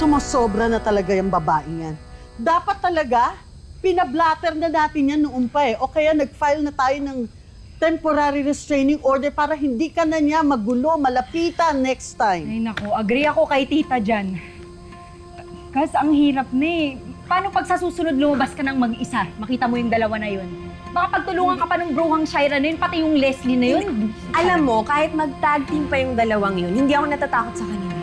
Sumosobra na talaga yung babaeng yan. Dapat talaga, pinablatter na natin yan noon pa eh. O kaya nag-file na tayo ng temporary restraining order para hindi ka na niya magulo, malapitan next time. Ay nako, agree ako kay tita dyan. Kasi ang hirap na eh. Paano pag sa susunod lumabas ka ng mag-isa, makita mo yung dalawa na yun? Baka pagtulungan ka pa ng bruhang Shaira na yun, pati yung Leslie na yun. Alam mo, kahit mag-tag team pa yung dalawang yun, hindi ako natatakot sa kanila.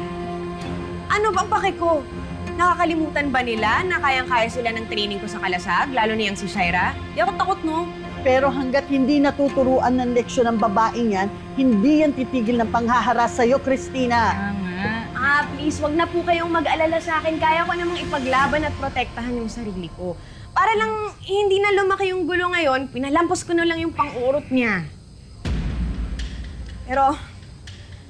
Ano bang pake ko? Nakakalimutan ba nila na kayang-kaya sila ng training ko sa Kalasag, lalo na yung si Shaira? Di ako takot, no? Pero hanggat hindi natuturuan ng leksyon ng babaeng yan, hindi yan titigil ng panghaharas sa'yo, Christina. Ah, please, wag na po kayong mag-alala sa akin. Kaya ko namang ipaglaban at protektahan yung sarili ko. Para lang hindi na lumaki yung gulo ngayon, pinalampos ko na lang yung pang-urot niya. Pero,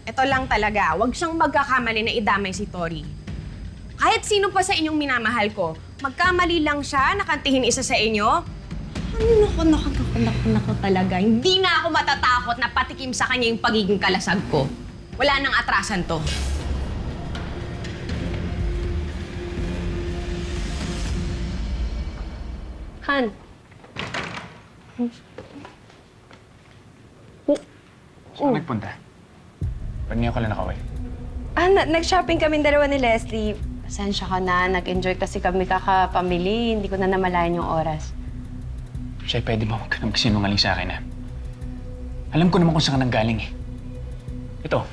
eto lang talaga, wag siyang magkakamali na idamay si Tori. Kahit sino pa sa inyong minamahal ko, magkamali lang siya, nakantihin isa sa inyo, naku talaga. Hindi na ako matatakot na patikim sa kanya yung pagiging kalasag ko. Wala nang atrasan to. Han. Saan nagpunta? Ba't niya ako lang nakaway? Nag-shopping kami dalawa ni Leslie. Pasensya ka na. Nag-enjoy kasi kami kakapamili. Hindi ko na namalayan yung oras. Siya, pwede ba huwag ka na magsinungaling sa akin, ha? Alam ko naman kung saan ka nanggaling, eh. Ito.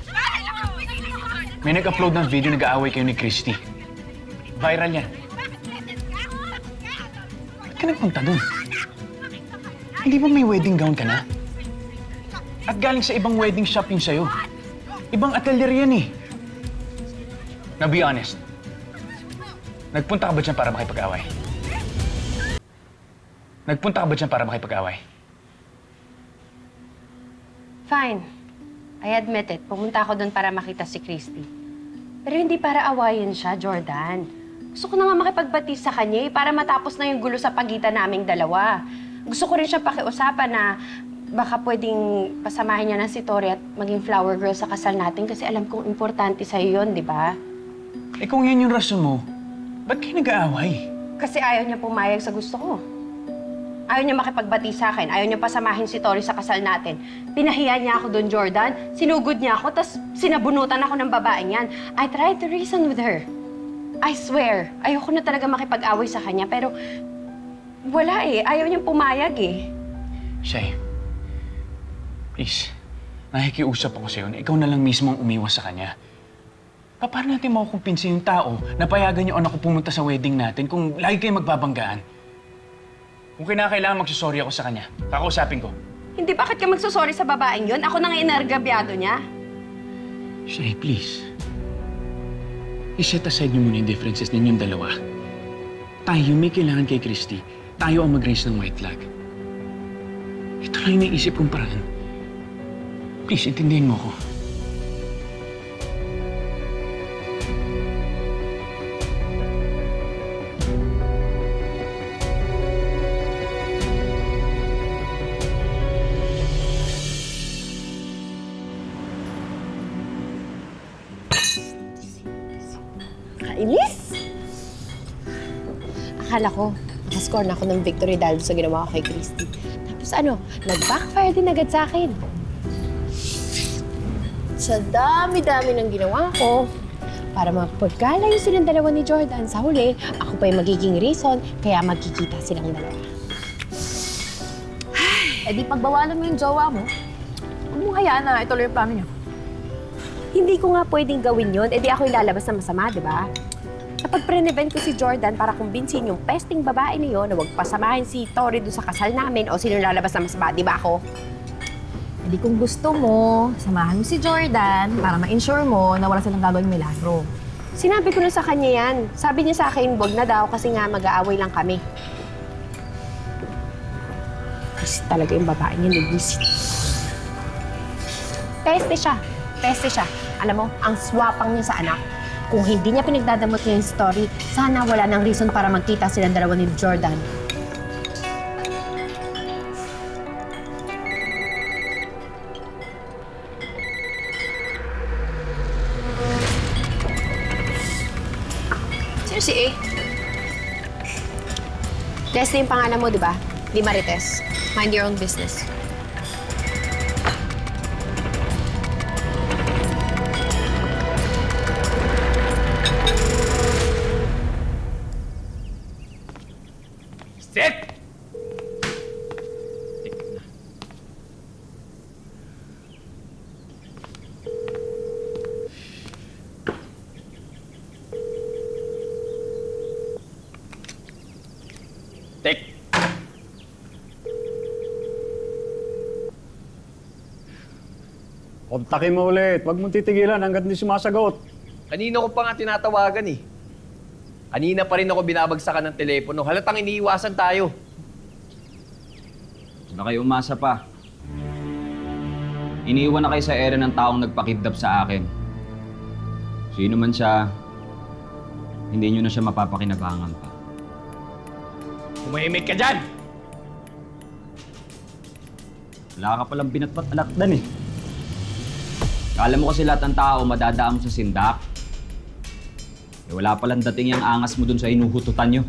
May nag-upload ng video nag-aaway kayo ni Christy. Viral yan. Ba't ka nagpunta dun? Hindi ba may wedding gown ka na? At galing sa ibang wedding shop yung sa'yo. Ibang atelier yan, eh. Now, be honest. Nagpunta ka ba dyan para makipag-away? Nagpunta ka ba dyan para makipag-away? Fine. I admit it. Pumunta ako doon para makita si Christy. Pero hindi para awayin siya, Jordan. Gusto ko na nga makipagbati sa kanya para matapos na yung gulo sa pagitan naming dalawa. Gusto ko rin siya pakiusapan na baka pwedeng pasamahin niya na si Tori at maging flower girl sa kasal natin kasi alam kong importante sa'yo yun, di ba? Eh kung yan yung rason mo, ba't kayo nag-aaway? Kasi ayaw niya pumayag sa gusto ko. Ayaw niya makipagbati sa akin. Ayaw niya pasamahin si Tori sa kasal natin. Pinahiya niya ako doon, Jordan. Sinugod niya ako, tas sinabunutan ako ng babaeng yan. I tried to reason with her. I swear, ayoko na talaga makipag-away sa kanya, pero wala eh. Ayaw niyang pumayag eh. Shay, please, nakikiusap ako sa'yo na ikaw na lang mismo ang umiwas sa kanya. Paano natin makukumpinsi yung tao na payagan yung anak ko pumunta sa wedding natin kung lagi kayo magbabanggaan? Kung kinakailangan magsusorry ako sa kanya, kakausapin ko. Hindi, bakit ka magsusorry sa babaeng yun? Ako nang inargabyado niya. Shay, please. I-set aside niyo muna yung differences ninyong dalawa. Tayo may kailangan kay Christy. Tayo ang mag-raise ng white flag. Ito lang yung naisip kong paraan. Please, intindihin mo ako. Kainis! Akala ko, nakascore na ako ng victory dahil sa ginawa ko kay Christy. Tapos nag-backfire din agad sa akin. Sa dami-dami ng ginawa ko, para mapagkalayo silang dalawa ni Jordan, sa huli, ako pa yung magiging reason, kaya magkikita silang dalawa. Eh di pagbawalan mo yung jowa mo, huwag mong hayaan na ituloy yung plano niyo. Hindi ko nga pwedeng gawin yun, di ako ilalabas na masama, di ba? Kapag pre-event ko si Jordan para kumbinsin yung pesting babae na yun na huwag pasamahin si Tori doon sa kasal namin o sino lalabas na masama, di ba ako? Eh di kung gusto mo, samahan mo si Jordan para ma-ensure mo na wala silang gagawing milagro. Sinabi ko na sa kanya yan. Sabi niya sa akin, wag na daw kasi nga mag-aaway lang kami. Kasi talaga yung babae niya, nag-visit. Peste siya. Peste siya. Alam mo, ang swapang niya sa anak. Kung hindi niya pinagdadamot niya yung story, sana wala nang reason para magkita silang dalawa ni Jordan. Sino si A? Leslie yung pangalan mo, di ba? Di Marites. Mind your own business. Set! Tek! Kontakin mo ulit. Huwag mong titigilan hanggat hindi sumasagot. Kanina ko pa nga tinatawagan eh. Kanina pa rin ako binabagsakan ng telepono. Halatang iniiwasan tayo. Baka kayo umasa pa. Iniiwan na kayo sa ere ng taong nagpakidnap sa akin. Sino man siya, hindi nyo na siya mapapakinabangan pa. Umahimik ka dyan! Wala ka palang binatbat alakdan eh. Kala mo kasi lahat ng tao madadaan mo sa sindak. Eh, wala palang dating yung angas mo dun sa inuhututan nyo.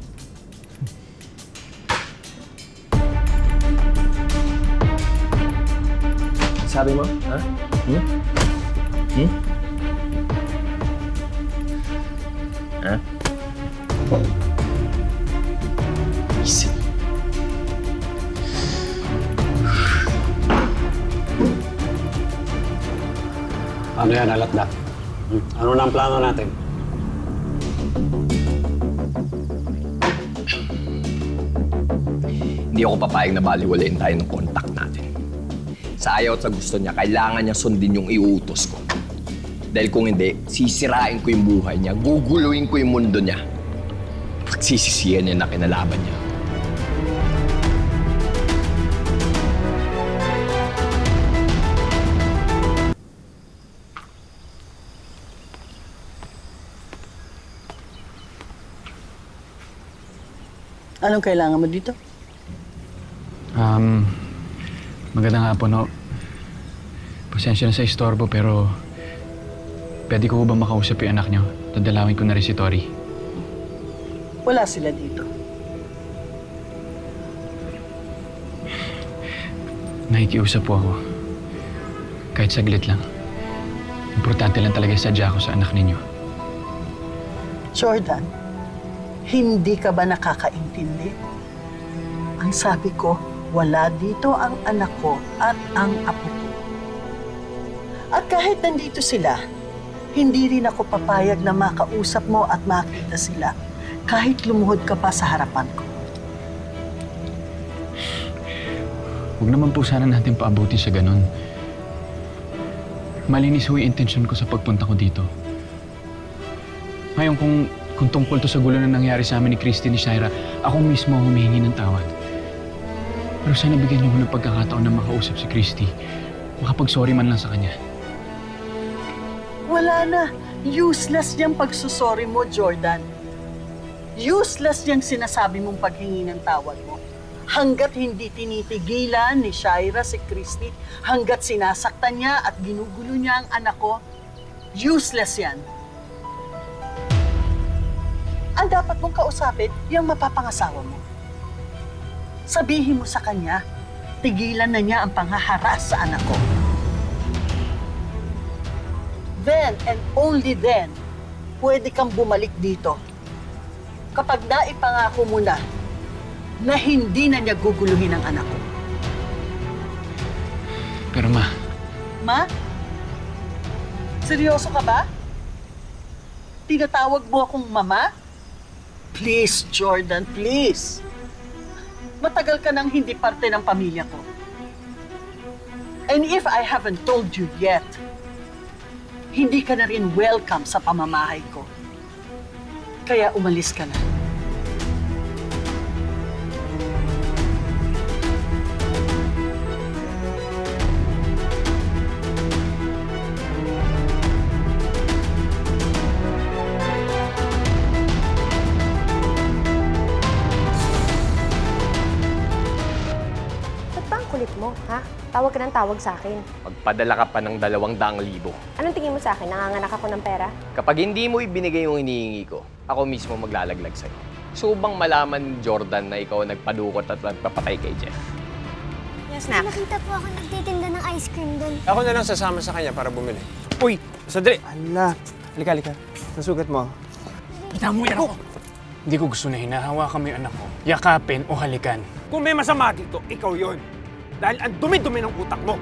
Sabi mo? Ha? Hmm? Hmm? Ha? Isip. Ano yan, alatda? Ano na ang plano natin? Hindi ako papayag na baliwalayin tayo ng contact natin. Sa ayaw at sa gusto niya, kailangan niya sundin yung iuutos ko. Dahil kung hindi, sisirain ko yung buhay niya, guguluhin ko yung mundo niya. Pagsisisihan niya na kinalaban niya. Anong kailangan mo dito? Magandang hapon, no? Pasensya na sa istorbo, pero pwede ko ba makausap yung anak niyo? Dadalawin ko na rin si Tori. Wala sila dito. Nakikiusap po ako. Kahit saglit lang. Importante lang talaga sadya ko sa anak ninyo. Jordan, hindi ka ba nakakaintindi? Ang sabi ko, wala dito ang anak ko at ang apo ko. At kahit nandito sila, hindi rin ako papayag na makausap mo at makita sila kahit lumuhod ka pa sa harapan ko. Huwag naman po sana natin paabutin sa ganun. Malinis ho yung intensyon ko sa pagpunta ko dito. Ngayon, kung tungkol to sa gulo na nangyari sa amin ni Christy ni Shaira, ako mismo ang humihingi ng tawad. Pero sana bigyan niyo ko ng pagkakataon na makausap si Christy. Makapag-sorry man lang sa kanya. Wala na. Useless yung pagsusorry mo, Jordan. Useless yung sinasabi mong paghingi ng tawad mo. Hanggat hindi tinitigilan ni Shaira si Christy, hanggat sinasaktan niya at ginugulo niya ang anak ko, useless yan. Ang dapat mong kausapin, yung mapapangasawa mo. Sabihin mo sa kanya, tigilan na niya ang panghaharas sa anak ko. Then and only then, pwede kang bumalik dito. Kapag naipangako mo na hindi na niya guguluhin ang anak ko. Pero ma, Ma? Seryoso ka ba? Tinatawag mo akong mama? Please, Jordan, please. Matagal ka nang hindi parte ng pamilya ko. And if I haven't told you yet, hindi ka na rin welcome sa pamamahay ko. Kaya umalis ka na. Ba't ba ang kulit mo, ha? Tawag ka ng tawag sa akin. Magpadala ka pa ng 200,000. Anong tingin mo sa akin? Nanganganak ako ng pera? Kapag hindi mo ibinigay yung hinihingi ko, ako mismo maglalaglag sa'yo. Gusto mo bang malaman ni Jordan na ikaw ang nagpadukot at nagpapatay kay Jeff? Yes, Nak. Nakita po ako nagtitinda ng ice cream doon. Ako na lang sasama sa kanya para bumili. Uy! Sandali! Ala! Halika. Nasugat mo. Hindi ko gusto na hinahawakan mo yung anak ko. Yakapin o halikan. Kung may masama dito, ikaw yon. Dahil ang dumi-dumi ng utak mo.